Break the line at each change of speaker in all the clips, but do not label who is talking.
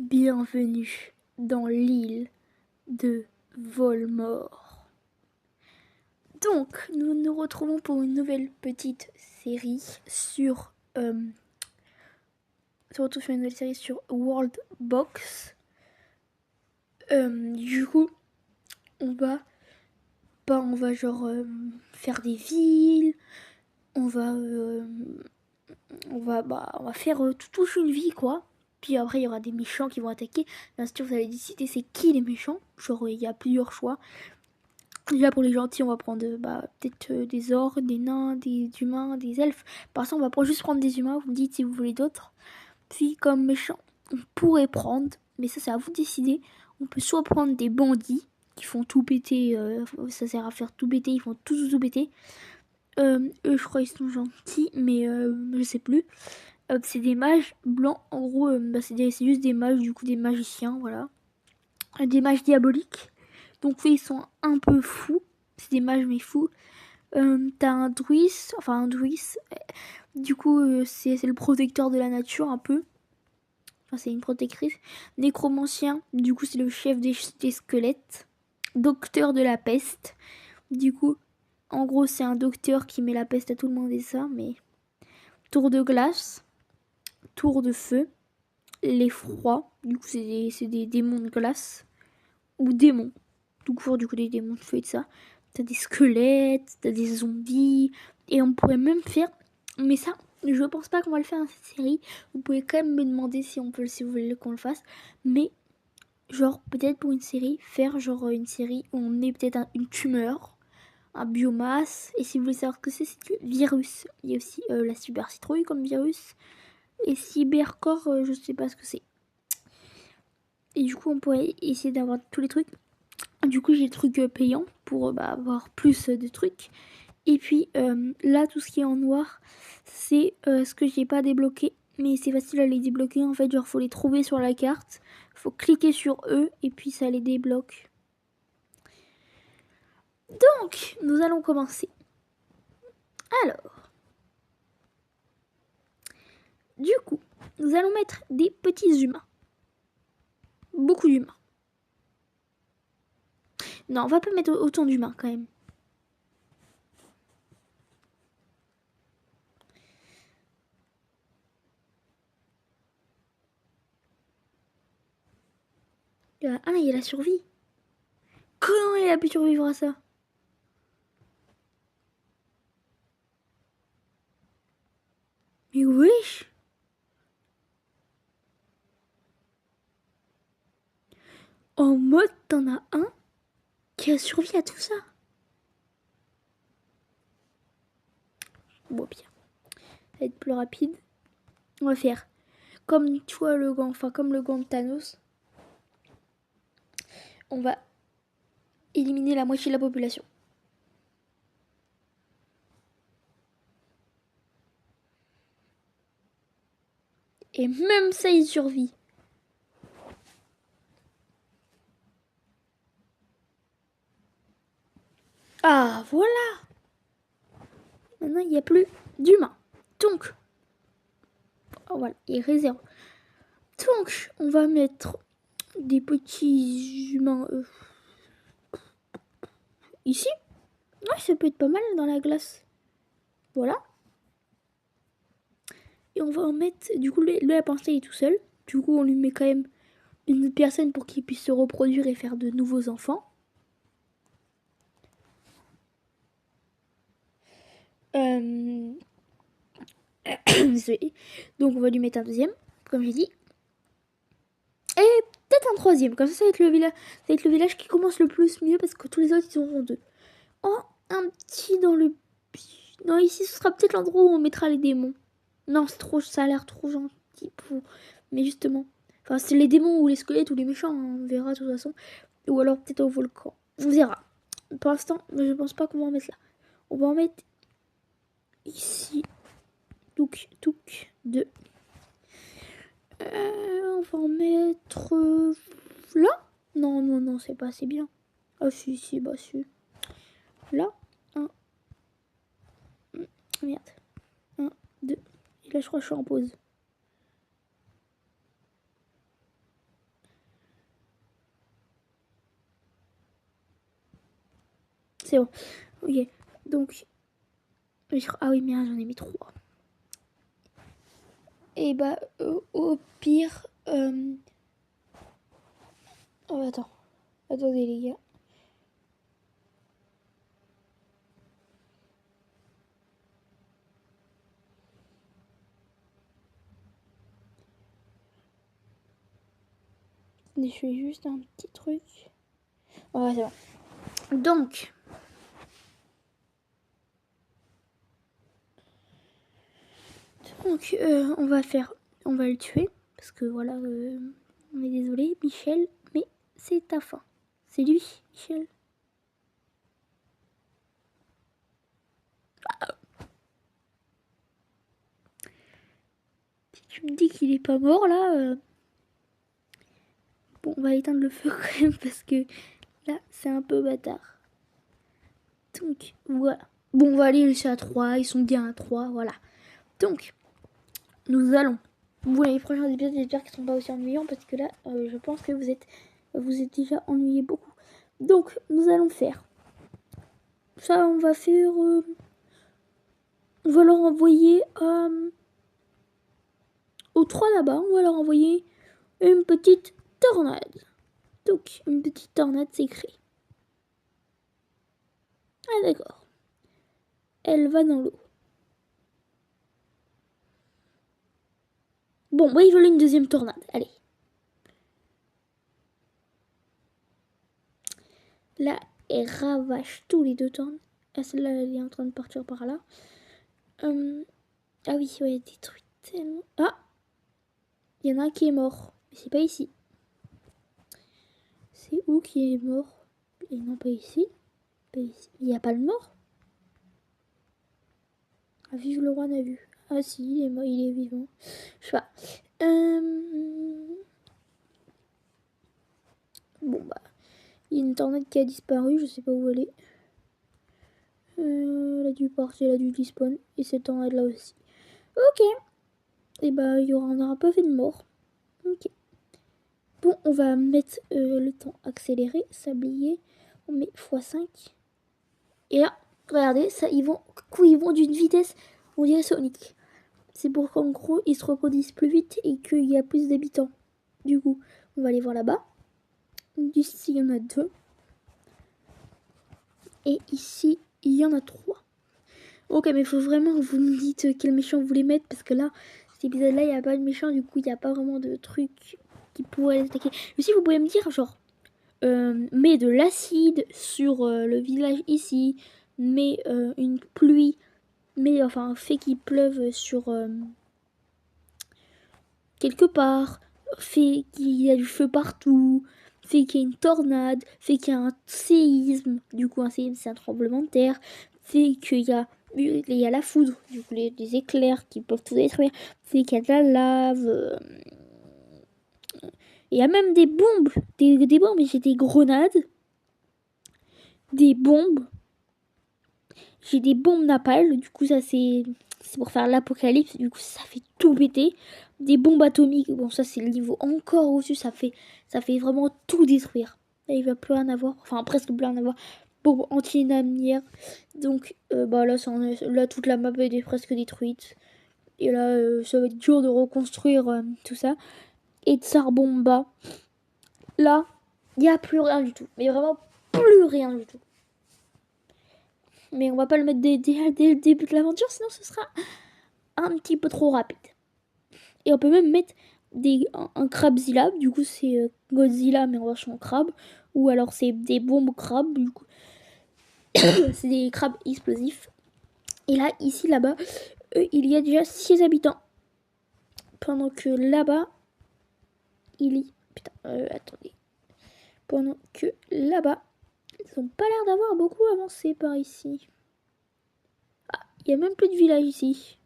Bienvenue dans l'île de Volmore. Donc, nous nous retrouvons pour une nouvelle petite série sur World Box. Du coup, on va faire des villes, on va faire toute une vie quoi. Puis après il y aura des méchants qui vont attaquer. Bien sûr vous allez décider c'est qui les méchants. Genre il y a plusieurs choix. Déjà pour les gentils on va prendre peut-être des orques, des nains, des humains, des elfes. Par ça on va juste prendre des humains, vous me dites si vous voulez d'autres. Puis comme méchants on pourrait prendre, mais ça c'est à vous de décider. On peut soit prendre des bandits qui font tout péter, ça sert à faire tout péter, ils font tout péter. Eux je crois ils sont gentils mais je sais plus. C'est des mages blancs, en gros, c'est juste des mages, du coup des magiciens, voilà. Des mages diaboliques. Donc oui, ils sont un peu fous. C'est des mages mais fous. T'as un druide, du coup c'est le protecteur de la nature un peu. Enfin c'est une protectrice. Nécromancien, du coup c'est le chef des squelettes. Docteur de la peste, du coup en gros c'est un docteur qui met la peste à tout le monde et ça, mais... Tour de glace, tour de feu, l'effroi, du coup c'est des démons de glace, ou démons, tout court du coup des démons de feu et de ça. T'as des squelettes, t'as des zombies, et on pourrait même faire, mais ça je pense pas qu'on va le faire dans cette série. Vous pouvez quand même me demander si on peut, si vous voulez qu'on le fasse, mais genre peut-être pour une série, faire genre une série où on est peut-être une tumeur, un biomasse, et si vous voulez savoir ce que c'est du virus. Il y a aussi la super citrouille comme virus, et cybercore, je sais pas ce que c'est. Et du coup, on pourrait essayer d'avoir tous les trucs. Du coup, j'ai le truc payant pour avoir plus de trucs. Et puis là, tout ce qui est en noir, c'est ce que j'ai pas débloqué. Mais c'est facile à les débloquer en fait. Genre, faut les trouver sur la carte. Faut cliquer sur eux et puis ça les débloque. Donc, nous allons commencer. Alors, du coup, nous allons mettre des petits humains. Beaucoup d'humains. Non, on va pas mettre autant d'humains quand même. Ah, il y a la survie. Comment il a pu survivre à ça? Mais wesh! En mode, t'en as un qui a survécu à tout ça. Bon, bien. Ça va être plus rapide. On va faire comme tu vois le gant, enfin comme le gant de Thanos. On va éliminer la moitié de la population. Et même ça, il survit. Ah, voilà! Maintenant, il n'y a plus d'humains. Donc, oh, voilà, il réserve. Donc, on va mettre des petits humains ici. Ouais, ça peut être pas mal dans la glace. Voilà. Et on va en mettre, du coup, le lapin il est tout seul. Du coup, on lui met quand même une personne pour qu'il puisse se reproduire et faire de nouveaux enfants. Donc on va lui mettre un deuxième, comme j'ai dit. Et peut-être un troisième, comme ça va être le village. Ça va être le village qui commence le plus mieux parce que tous les autres ils auront deux. Oh, un petit dans le... Non, ici ce sera peut-être l'endroit où on mettra les démons. Non, c'est trop, ça a l'air trop gentil pour... Mais justement, enfin c'est les démons ou les squelettes ou les méchants, hein, on verra de toute façon. Ou alors peut-être au volcan, on verra. Pour l'instant, je pense pas qu'on va en mettre là. On va en mettre ici. Touk, touk, 2. On va en mettre là. Non, non, non, c'est pas assez bien. Ah si, si, bah si. Là, 1. Merde. 1, 2. Et là, je crois que je suis en pause. C'est bon. Ok. Donc. Ah oui, merde, j'en ai mis 3. Et bah, au pire. Oh, attends. Attendez, les gars. Je fais juste un petit truc. Oh, ouais, c'est bon. Donc. On va faire. On va le tuer. Parce que voilà. On est désolé, Michel. Mais c'est ta fin. C'est lui, Michel. Si tu me dis qu'il est pas mort là. Bon, on va éteindre le feu quand même parce que là, c'est un peu bâtard. Donc, voilà. Bon, on va aller laisser à 3. Ils sont bien à 3, voilà. Donc, nous allons. Vous, les prochains épisodes, j'espère qu'ils ne sont pas aussi ennuyants parce que là, je pense que vous êtes déjà ennuyés beaucoup. Donc, nous allons faire. Ça, on va faire. On va leur envoyer aux 3 là-bas. On va leur envoyer une petite tornade. Donc, une petite tornade, c'est créé. Ah, d'accord. Elle va dans l'eau. Bon, moi, ils veulent une deuxième tornade. Allez. Là, elle ravage tous les 2 tornades. Ah, celle-là, elle est en train de partir par là. Ah oui, ouais, elle détruit tellement. Ah, il y en a un qui est mort. Mais c'est pas ici. C'est où qui est mort? Et non, pas ici. Pas ici. Il n'y a pas le mort? Ah, vive le roi n'a vu. Ah si, il est mort, il est vivant. Je sais pas. Bon, bah. Il y a une tornade qui a disparu, je sais pas où elle est. Elle a dû partir, elle a dû despawn. Et cette tornade là aussi. Ok. Et bah, il y aura pas fait de mort. Ok. Bon, on va mettre le temps accéléré, sablier. On met x5. Et là, regardez, ça, ils vont d'une vitesse, on dirait Sonic. C'est pour qu'en gros, ils se reproduisent plus vite et qu'il y a plus d'habitants. Du coup, on va aller voir là-bas. Ici, il y en a 2. Et ici, il y en a 3. Ok, mais il faut vraiment que vous me dites quel méchant vous voulez mettre. Parce que là, cet épisode-là, il n'y a pas de méchant. Du coup, il n'y a pas vraiment de trucs qui pourraient les attaquer. Mais si vous pouvez me dire, genre, mets de l'acide sur le village ici. Mets une pluie. Mais enfin, fait qu'il pleuve sur quelque part. Fait qu'il y a du feu partout. Fait qu'il y a une tornade. Fait qu'il y a un séisme. Du coup, un séisme, c'est un tremblement de terre. Fait qu'il y a la foudre, du coup les éclairs qui peuvent tout détruire. Fait qu'il y a de la lave. Il y a même des bombes. Des bombes, j'ai des grenades. Des bombes. J'ai des bombes napalm. Du coup, ça c'est pour faire l'apocalypse. Du coup, ça fait tout péter. Des bombes atomiques. Bon, ça c'est le niveau encore au-dessus. Ça fait vraiment tout détruire. Là, il va plus rien avoir. Enfin, presque plus rien avoir. Bombe anti-dynamière. Donc, bah là, là, toute la map est presque détruite. Et là, ça va être dur de reconstruire tout ça. Et Tsar Bomba. Là, il n'y a plus rien du tout. Mais vraiment plus rien du tout. Mais on va pas le mettre dès le début de l'aventure, sinon ce sera un petit peu trop rapide. Et on peut même mettre un Crabzilla. Du coup, c'est Godzilla, mais en version crabe. Ou alors c'est des bombes crabes. Du coup, c'est des crabes explosifs. Et là, ici, là-bas, il y a déjà 6 habitants. Pendant que là-bas, il y... Putain, attendez. Pendant que là-bas, ils n'ont pas l'air d'avoir beaucoup avancé par ici. Ah, il n'y a même plus de village ici.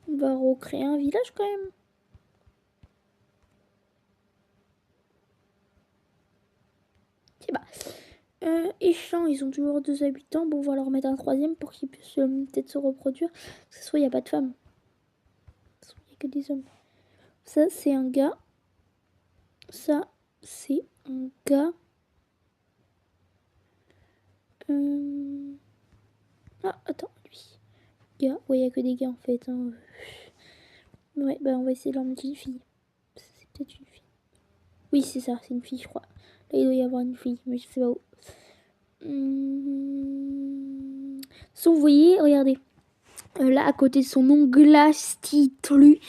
On va recréer un village quand même. C'est bah. Échange, ils ont toujours 2 habitants. Bon, on va leur mettre un 3e pour qu'ils puissent peut-être se reproduire. Parce que soit il n'y a pas de femmes. Soit il n'y a que des hommes. Ça, c'est un gars. Ça, c'est un gars. Ah, attends, lui. Gars, ouais, il n'y a que des gars en fait. Hein. Ouais, bah on va essayer de leur mettre une fille. C'est peut-être une fille. Oui, c'est ça, c'est une fille, je crois. Là, il doit y avoir une fille, mais je sais pas où. Vous voyez, regardez. Là, à côté de son nom, Glastitulu,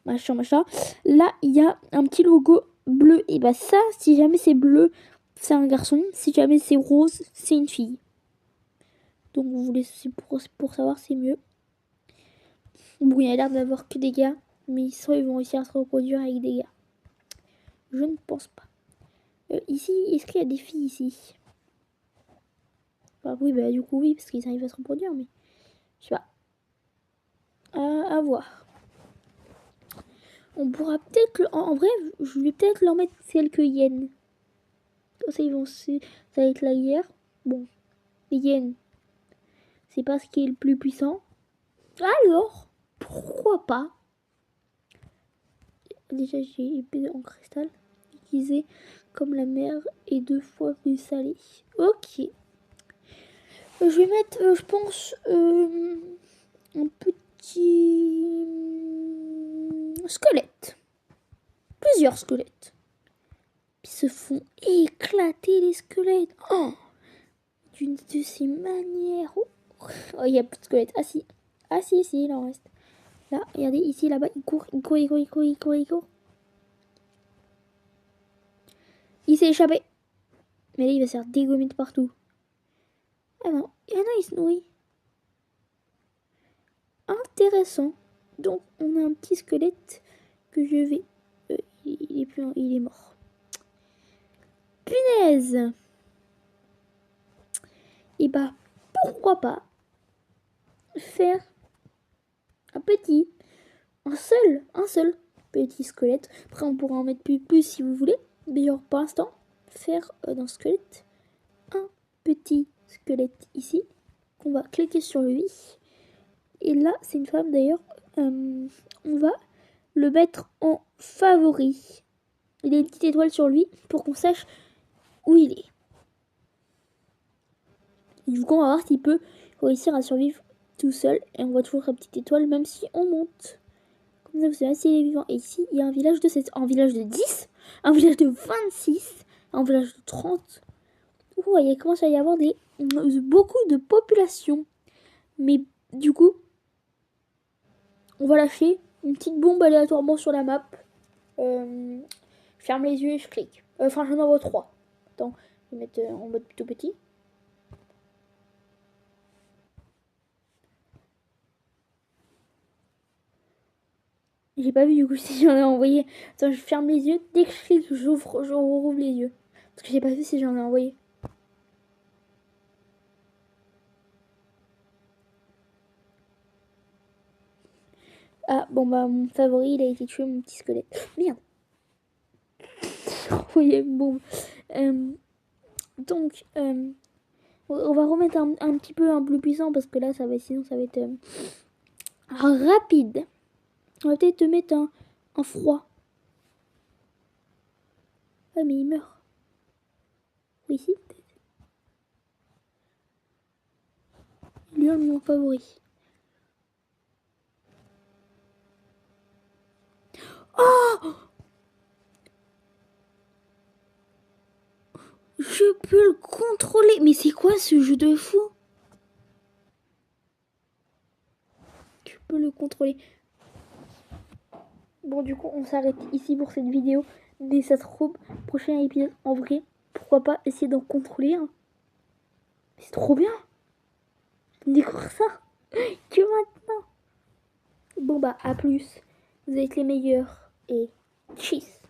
machin, machin. Là, il y a un petit logo bleu. Et bah ça, si jamais c'est bleu, c'est un garçon. Si jamais c'est rose, c'est une fille. Donc vous voulez, pour savoir, c'est mieux. Bon, il y a l'air d'avoir que des gars. Mais soit ils vont réussir à se reproduire avec des gars. Je ne pense pas. Ici, est-ce qu'il y a des filles ici? Bah oui, bah du coup oui, parce qu'ils arrivent à se reproduire, mais je sais pas. À voir. On pourra peut-être, en vrai, je vais peut-être leur mettre quelques yens. Comme ça, ça va être la guerre. Bon, les yens, c'est pas ce qui est le plus puissant. Alors, pourquoi pas? Déjà, j'ai épée en cristal, aiguisée comme la mer et 2 fois plus salée. Ok. Je vais mettre, je pense, un petit squelette. Plusieurs squelettes. Ils se font éclater les squelettes. Oh, d'une de ces manières. Oh, il y a plus de squelettes. Ah si. Ah si, si, il en reste. Là, regardez, ici, là-bas, il court, il court, il court, il court, il court, il court. Il s'est échappé. Mais là, il va se faire dégommer de partout. Ah non, il se nourrit. Intéressant. Donc, on a un petit squelette que je vais... il est mort. Punaise. Et bah, pourquoi pas faire un seul petit squelette. Après, on pourra en mettre plus si vous voulez. Mais genre, pour l'instant, faire dans ce squelette un petit squelette ici qu'on va cliquer sur lui. Et là, c'est une femme d'ailleurs. On va le mettre en favori. Il a une petite étoile sur lui pour qu'on sache où il est. Et du coup, on va voir s'il peut réussir à survivre tout seul. Et on voit toujours sa petite étoile même si on monte. Comme ça, vous savez, s'il est vivant. Et ici, il y a un village de 7, un village de 10, un village de 26, un village de 30. Ouh, il commence à y avoir beaucoup de population. Mais du coup, on va lâcher une petite bombe aléatoirement sur la map. Je ferme les yeux et je clique. Enfin, j'en envoie 3. Attends, je vais mettre en mode plutôt petit. J'ai pas vu du coup si j'en ai envoyé. Attends, je ferme les yeux. Dès que je clique, je rouvre les yeux. Parce que j'ai pas vu si j'en ai envoyé. Ah, bon bah mon favori, il a été tué, mon petit squelette. Merde. Envoyé une bombe. Donc, on va remettre un petit peu un plus puissant parce que là, sinon ça va être rapide. On va peut-être te mettre un froid. Ah, mais il meurt. Oui, ici, peut-être. Lui, mon favori. Oh! Je peux le contrôler. Mais c'est quoi ce jeu de fou? Tu peux le contrôler. Bon, du coup, on s'arrête ici pour cette vidéo. Dès ça se trouve, prochain épisode, en vrai, pourquoi pas essayer d'en contrôler un. C'est trop bien. Découvrir ça que maintenant. Bon bah, à plus. Vous êtes les meilleurs et tchuss.